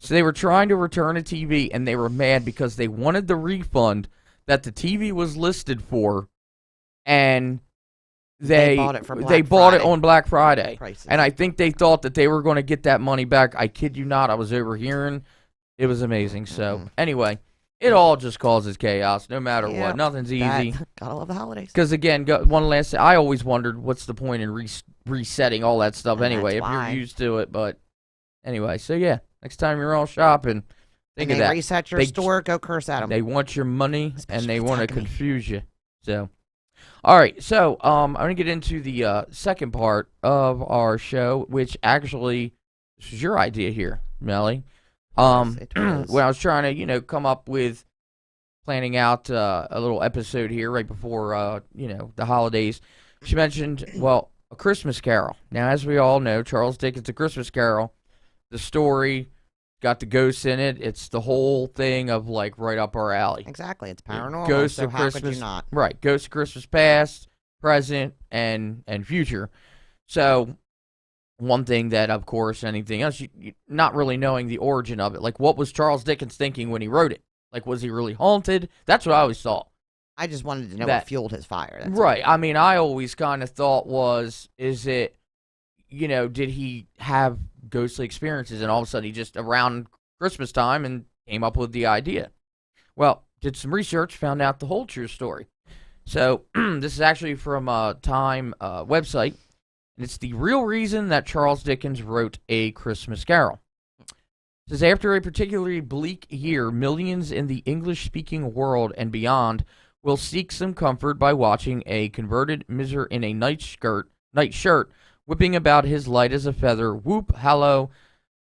So they were trying to return a TV and they were mad because they wanted the refund that the TV was listed for, and they bought it on Black Friday. Prices. And I think they thought that they were going to get that money back. I kid you not, I was overhearing. It was amazing. So anyway, it all just causes chaos, no matter what. Nothing's easy. Gotta love the holidays. Because again, one last thing, I always wondered what's the point in resetting all that stuff anyway if you're used to it. But anyway, so yeah, next time you're all shopping, think of that. Reset your store, go curse at them. They want your money, and they want to confuse you. So, all right. So, I'm going to get into the second part of our show, which actually, this was your idea here, Melly. Yes, it was. When I was trying to, come up with planning out a little episode here right before, the holidays, she mentioned, well, A Christmas Carol. Now, as we all know, Charles Dickens' A Christmas Carol, the story got the ghosts in it. It's the whole thing of like right up our alley. Exactly, it's paranormal. Ghosts so of how Christmas, could you not? Right? Ghosts of Christmas past, present, and future. So one thing that, of course, anything else, you not really knowing the origin of it. Like, what was Charles Dickens thinking when he wrote it? Like, was he really haunted? That's what I always thought. I just wanted to know what fueled his fire. That's right. I mean, I always kind of thought is it, did he have ghostly experiences and all of a sudden he just around Christmas time and came up with the idea? Well, did some research, found out the whole true story. So this is actually from a Time website, and it's the real reason that Charles Dickens wrote A Christmas Carol. It says, after a particularly bleak year, millions in the English-speaking world and beyond will seek some comfort by watching a converted miser in a nightshirt whipping about his light as a feather. Whoop, hallo,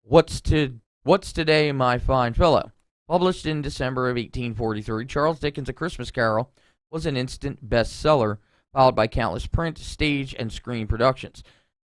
what's today, my fine fellow? Published in December of 1843, Charles Dickens' A Christmas Carol was an instant bestseller, followed by countless print, stage, and screen productions.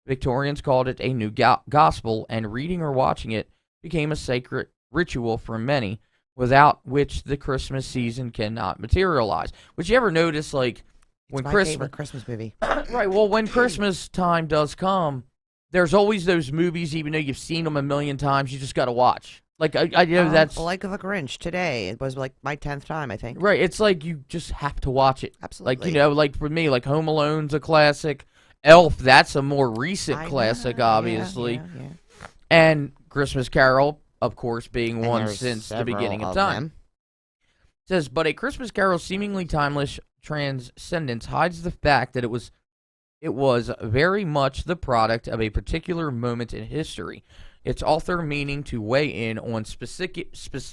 Victorians called it a new gospel, and reading or watching it became a sacred ritual for many, without which the Christmas season cannot materialize. Would you ever notice, like, when it's my favorite Christmas movie. Right, well, when Christmas time does come, there's always those movies, even though you've seen them a million times, you just got to watch. Like, I know that's... Like The Grinch today. It was, like, my 10th time, I think. Right, it's like you just have to watch it. Absolutely. Like, like for me, like Home Alone's a classic. Elf, that's a more recent classic, obviously. Yeah. And Christmas Carol, of course, being one since the beginning of time. It says, but A Christmas Carol's seemingly timeless transcendence hides the fact that it was very much the product of a particular moment in history. Its author meaning to weigh in on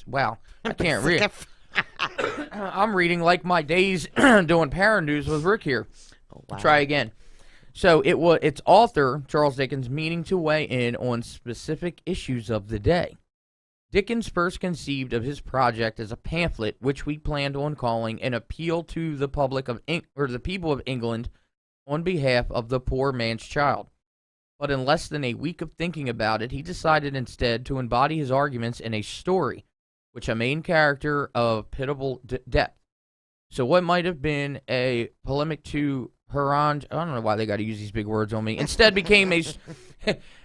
wow, I can't read. I'm reading like my days doing Para News with Rick here. Oh, wow. Try again. So its author, Charles Dickens, meaning to weigh in on specific issues of the day. Dickens first conceived of his project as a pamphlet, which we planned on calling An Appeal to the Public of the People of England on behalf of the poor man's child. But in less than a week of thinking about it, he decided instead to embody his arguments in a story, which a main character of pitiable depth. So what might have been a polemic to Haran, I don't know why they got to use these big words on me, instead became a,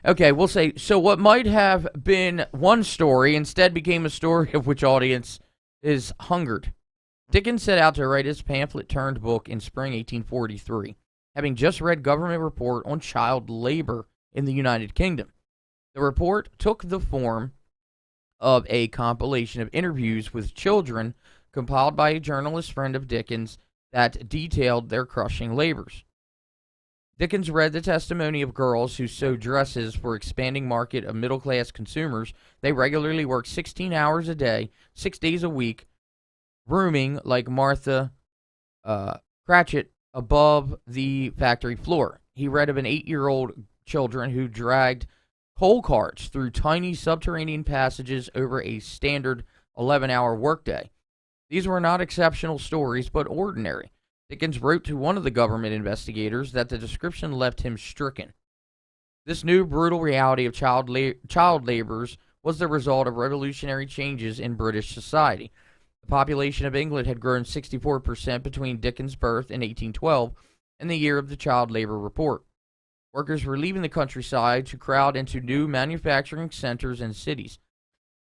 okay, we'll say, so what might have been one story instead became a story of which audience is hungered. Dickens set out to write his pamphlet-turned-book in spring 1843, having just read government report on child labor in the United Kingdom. The report took the form of a compilation of interviews with children compiled by a journalist friend of Dickens that detailed their crushing labors. Dickens read the testimony of girls who sewed dresses for expanding market of middle-class consumers. They regularly worked 16 hours a day, 6 days a week, rooming like Martha Cratchit above the factory floor. He read of an 8-year-old children who dragged coal carts through tiny subterranean passages over a standard 11-hour workday. These were not exceptional stories, but ordinary. Dickens wrote to one of the government investigators that the description left him stricken. This new brutal reality of child laborers was the result of revolutionary changes in British society. The population of England had grown 64% between Dickens' birth in 1812 and the year of the child labor report. Workers were leaving the countryside to crowd into new manufacturing centers and cities.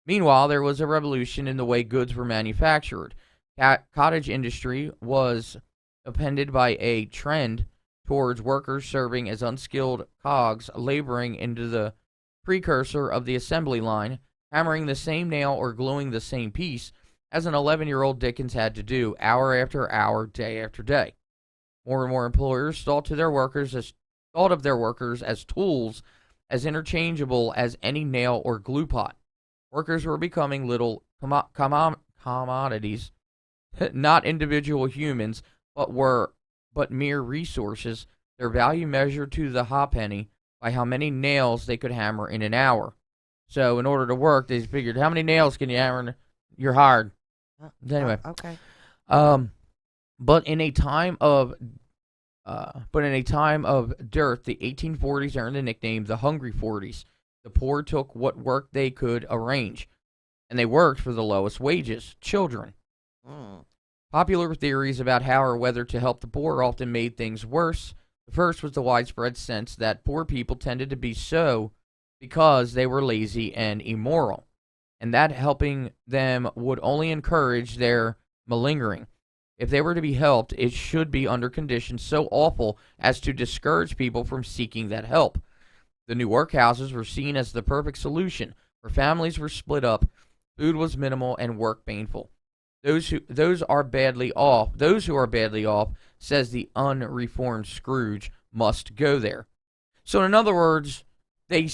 Meanwhile, there was a revolution in the way goods were manufactured. Cottage industry was appended by a trend towards workers serving as unskilled cogs, laboring into the precursor of the assembly line, hammering the same nail or gluing the same piece as an 11-year-old Dickens had to do, hour after hour, day after day. More and more employers thought of their workers as tools, as interchangeable as any nail or glue pot. Workers were becoming little commodities, not individual humans, but mere resources, their value measured to the halfpenny by how many nails they could hammer in an hour. So in order to work, they figured, how many nails can you hammer? You're hired. Anyway. Okay. But in a time of dearth, the 1840s earned the nickname the Hungry Forties. The poor took what work they could arrange, and they worked for the lowest wages, children. Popular theories about how or whether to help the poor often made things worse. The first was the widespread sense that poor people tended to be so because they were lazy and immoral, and that helping them would only encourage their malingering. If they were to be helped, it should be under conditions so awful as to discourage people from seeking that help. The new workhouses were seen as the perfect solution, where families were split up, food was minimal, and work painful. Those who are badly off, says the unreformed Scrooge, must go there. So in other words, they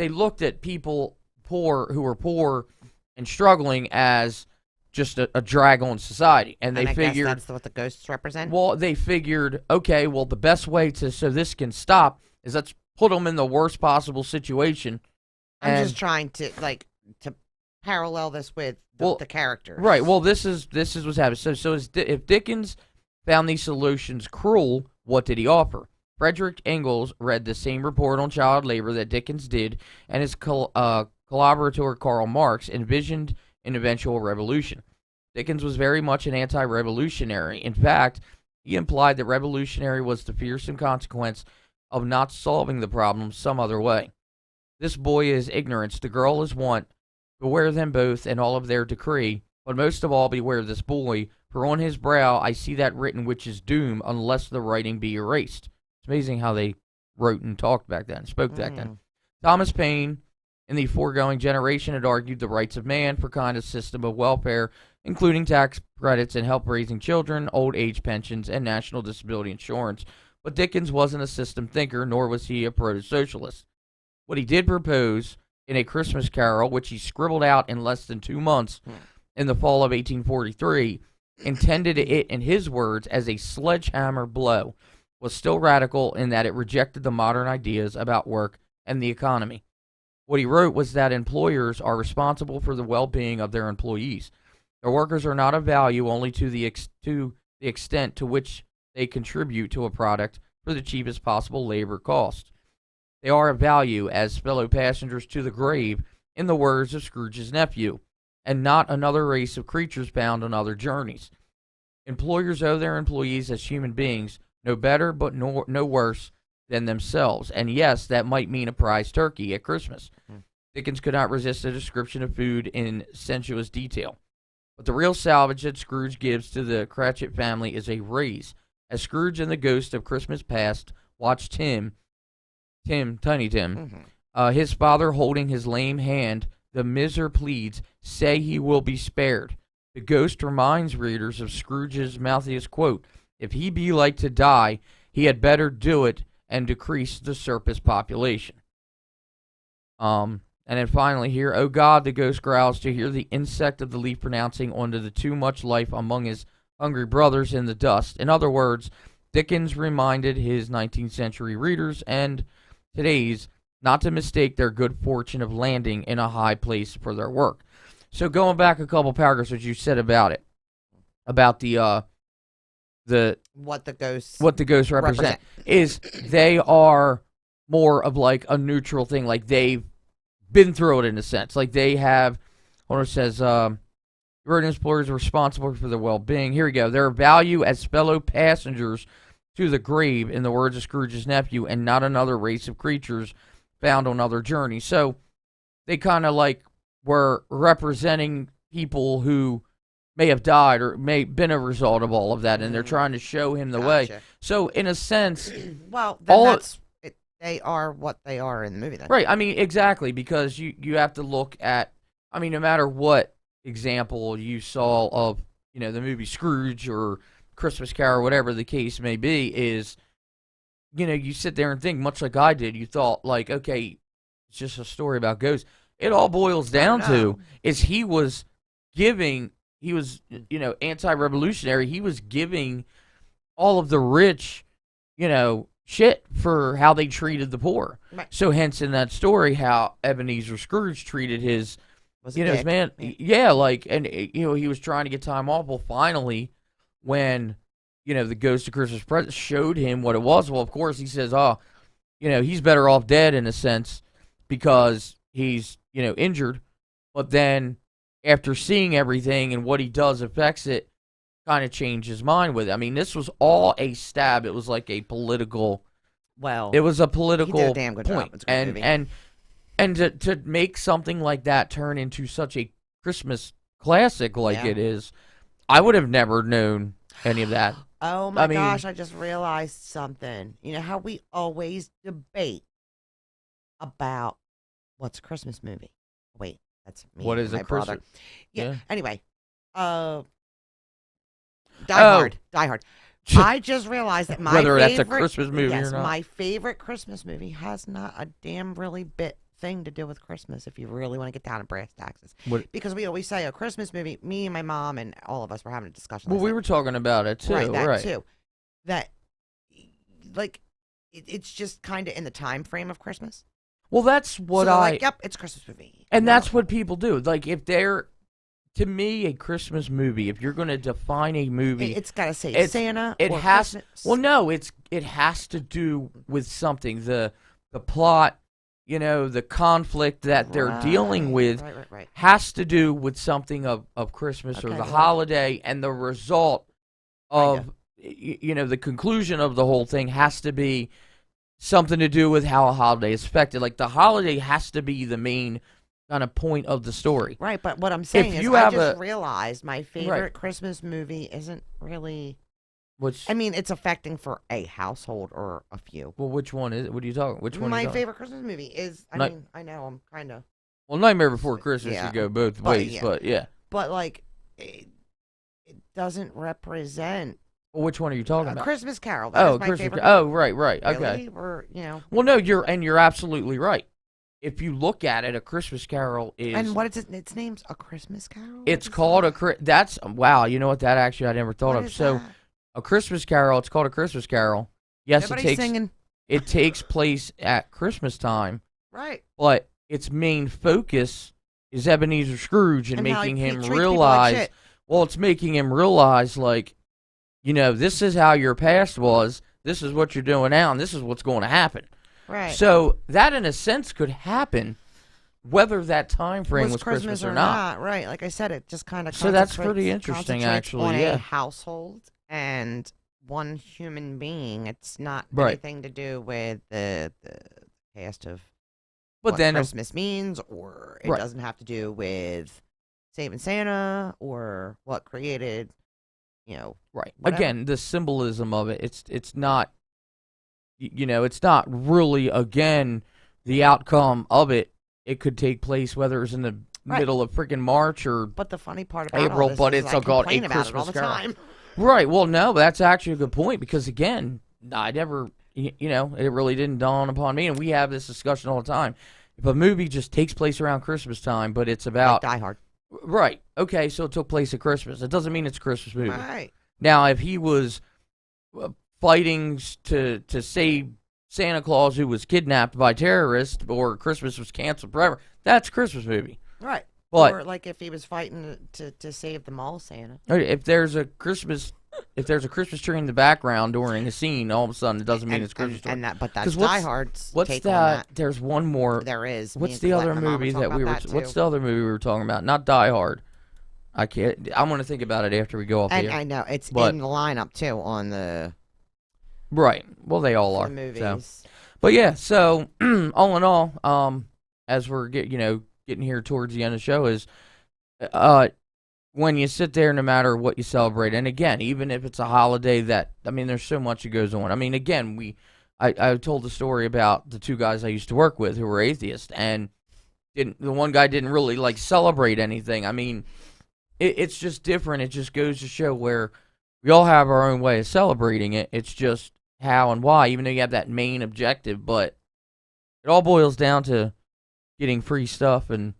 looked at people who were poor and struggling as just a drag on society, and they figured guess that's what the ghosts represent. Well, they figured, okay, well, the best way so this can stop is let's put them in the worst possible situation. I'm just trying to parallel this with the characters. Right. Well, this is what's happening. So if Dickens found these solutions cruel, what did he offer? Frederick Engels read the same report on child labor that Dickens did, and his collaborator Karl Marx envisioned an eventual revolution. Dickens was very much an anti-revolutionary. In fact, he implied that revolutionary was the fearsome consequence of not solving the problem some other way. This boy is ignorance, the girl is want. Beware them both and all of their decree, but most of all beware this boy, for on his brow I see that written which is doom, unless the writing be erased. It's amazing how they wrote and talked back then, spoke back then. Thomas Paine, in the foregoing generation, had argued the rights of man for kind of system of welfare, including tax credits and help raising children, old age pensions, and national disability insurance. But Dickens wasn't a system thinker, nor was he a proto-socialist. What he did propose in A Christmas Carol, which he scribbled out in less than 2 months in the fall of 1843, intended it, in his words, as a sledgehammer blow, was still radical in that it rejected the modern ideas about work and the economy. What he wrote was that employers are responsible for the well-being of their employees. Their workers are not of value only to the extent to which they contribute to a product for the cheapest possible labor cost. They are of value as fellow passengers to the grave, in the words of Scrooge's nephew, and not another race of creatures bound on other journeys. Employers owe their employees as human beings no better but no worse than themselves. And yes, that might mean a prize turkey at Christmas. Dickens could not resist a description of food in sensuous detail. But the real salvage that Scrooge gives to the Cratchit family is a raise. As Scrooge and the ghost of Christmas past watch Tiny Tim, his father holding his lame hand, the miser pleads, say he will be spared. The ghost reminds readers of Scrooge's mouthiest quote, if he be like to die, he had better do it and decrease the surplus population. And then finally here, oh God, the ghost growls to hear the insect of the leaf pronouncing onto the too much life among his hungry brothers in the dust. In other words, Dickens reminded his 19th century readers and today's not to mistake their good fortune of landing in a high place for their work. So going back a couple paragraphs, what you said about it, about the what the ghosts represent is they are more of like a neutral thing, like they've been through it in a sense, like they have. Owner says, road employers are responsible for their well-being. Here we go. Their value as fellow passengers to the grave, in the words of Scrooge's nephew, and not another race of creatures found on other journeys. So they kind of like were representing people who may have died or may have been a result of all of that, and they're trying to show him the way. So in a sense, well, then they are what they are in the movie then. Right, I mean, exactly, because you have to look at, I mean, no matter what example you saw of, you know, the movie Scrooge or Christmas Carol, whatever the case may be, is, you know, you sit there and think, much like I did, you thought, like, okay, it's just a story about ghosts. It all boils down to is he was, you know, anti-revolutionary. He was giving all of the rich, you know, shit for how they treated the poor. Right. So hence in that story, how Ebenezer Scrooge treated his, you know, his man. Yeah, like, and, you know, he was trying to get time off. Well, finally, when, you know, the Ghost of Christmas Present showed him what it was, well, of course, he says, oh, you know, he's better off dead in a sense because he's, you know, injured. But then after seeing everything and what he does affects it, kind of changed his mind with it. I mean, this was all a stab. It was like a political. Well, it was a political he did a damn good point, job. It's a good movie. and to make something like that turn into such a Christmas classic like it is, I would have never known any of that. Oh my gosh! I just realized something. You know how we always debate about what's a Christmas movie? Wait, that's me. What is my a Christmas? brother. Yeah. Anyway, Die Hard. I just realized that my whether favorite, that's a Christmas movie or not. My favorite Christmas movie has not a damn really bit thing to do with Christmas. If you really want to get down to brass taxes, because we always say a Christmas movie. Me and my mom and all of us were having a discussion. Well, we were talking about it too, right? Too. That, like, it's just kind of in the time frame of Christmas. Well, that's what yep, it's a Christmas movie. And that's what people do. Like, if they're, to me, a Christmas movie, if you're going to define a movie, it's got to say Santa. It has. Christmas. Well, no, it has to do with something. The plot, you know, the conflict that they're dealing with has to do with something of Christmas or the holiday, and the result of, you know, the conclusion of the whole thing has to be something to do with how a holiday is affected. Like, the holiday has to be the main kind of point of the story. Right, but what I'm saying is I just realized my favorite Christmas movie isn't really... I mean, it's affecting for a household or a few. Well, which one is it? What are you talking? Which one? My favorite Christmas movie is, I mean, I know I'm kind of... Well, Nightmare Before Christmas should go both ways, but yeah. But, like, it doesn't represent... Well, which one are you talking about? Christmas Carol. That is my favorite. Oh, right. Okay. Really? Or, you know. Well, no, you're absolutely right. If you look at it, A Christmas Carol is. And what is it? Its name's A Christmas Carol. It's called that's wow. You know what? That actually I never thought of. So, A Christmas Carol. It's called A Christmas Carol. Yes, Everybody's singing. It takes place at Christmas time. Right. But its main focus is Ebenezer Scrooge and how he making him treats people like realize. shit. Well, it's making him realize, like, this is how your past was. This is what you're doing now, and this is what's going to happen. Right. So that, in a sense, could happen, whether that time frame was Christmas or not. Right. Like I said, it just kind of So that's pretty interesting, actually. On Yeah. a household and one human being. It's not Right. anything to do with the past of But what then, Christmas means, or it Right. doesn't have to do with saving Santa or what created, right. whatever. Again, the symbolism of it, it's not, it's not really, again, the outcome of it. It could take place whether it's in the Right. middle of freaking March or But the funny part about April, all this but is it's I called complain A about it all Christmas the Carol. time. Right. Well, no, that's actually a good point because, again, I never, it really didn't dawn upon me, and we have this discussion all the time. If a movie just takes place around Christmas time, but it's about Like Die Hard. right, okay, so it took place at Christmas. It doesn't mean it's a Christmas movie. Right. Now, if he was fighting to save Santa Claus who was kidnapped by terrorists, or Christmas was canceled forever, that's a Christmas movie. Right. But or like if he was fighting to save the mall Santa. if there's a Christmas tree in the background during a scene, all of a sudden it doesn't mean it's Christmas tree. But that's 'Cause what's- Die Hard's What's take that? on that. There's one more. There is. Me What's and the Colette other and my mom movie talk that we were? about that, What's too. the other movie we were talking about? Not Die Hard. I can't. I'm gonna think about it after we go off And here. I know it's But- in the lineup too on the Right. Well, they all are. movies. So. But yeah. So all in all, as we're getting here towards the end of the show, is when you sit there, no matter what you celebrate, and again, even if it's a holiday there's so much that goes on. I mean, again, I told the story about the two guys I used to work with who were atheists, and the one guy didn't really like celebrate anything. I mean, it's just different. It just goes to show where we all have our own way of celebrating it. It's just how and why, even though you have that main objective, but it all boils down to getting free stuff and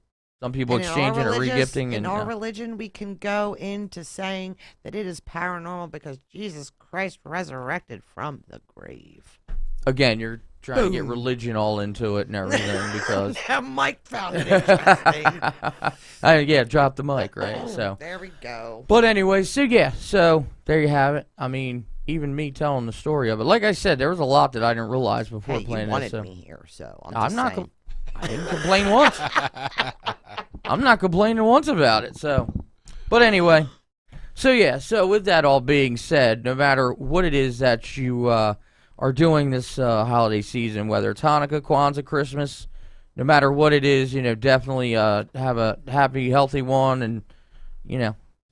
some people And in our exchanging or religious- regifting. In our religion, we can go into saying that it is paranormal because Jesus Christ resurrected from the grave. Again, you're trying to get Boom. religion all into it and everything because Mike found it interesting. yeah, drop the mic, right? So There we go. but anyway, so there you have it. I mean, even me telling the story of it, like I said, there was a lot that I didn't realize before Hey, you playing wanted this. So me here, so I'm I'm just not. saying. I didn't complain once. I'm not complaining once about it. So, but anyway, so with that all being said, no matter what it is that you are doing this holiday season, whether it's Hanukkah, Kwanzaa, Christmas, no matter what it is, definitely have a happy, healthy one, and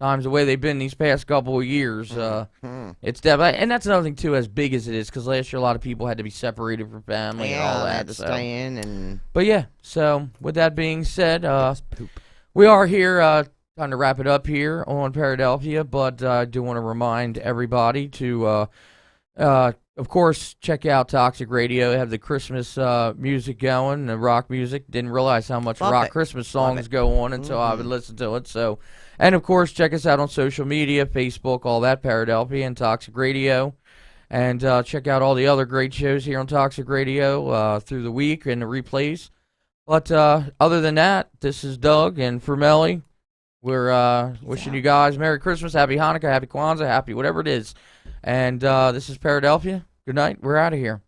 times the way they've been these past couple of years, it's definitely, and that's another thing too, as big as it is, because last year a lot of people had to be separated from family and all I that. had to stay in and But yeah, so with that being said, we are here trying to wrap it up here on Paradelphia, but I do want to remind everybody to, of course, check out Toxic Radio. They have the Christmas music going, the rock music. Didn't realize how much Love rock it. Christmas songs go on until I would listen to it. So, and of course, check us out on social media, Facebook, all that, Paradelphia and Toxic Radio. And check out all the other great shows here on Toxic Radio through the week and the replays. But other than that, this is Doug, and for Melly, we're wishing you guys Merry Christmas, Happy Hanukkah, Happy Kwanzaa, Happy whatever it is. And this is Paradelphia. Good night. We're out of here.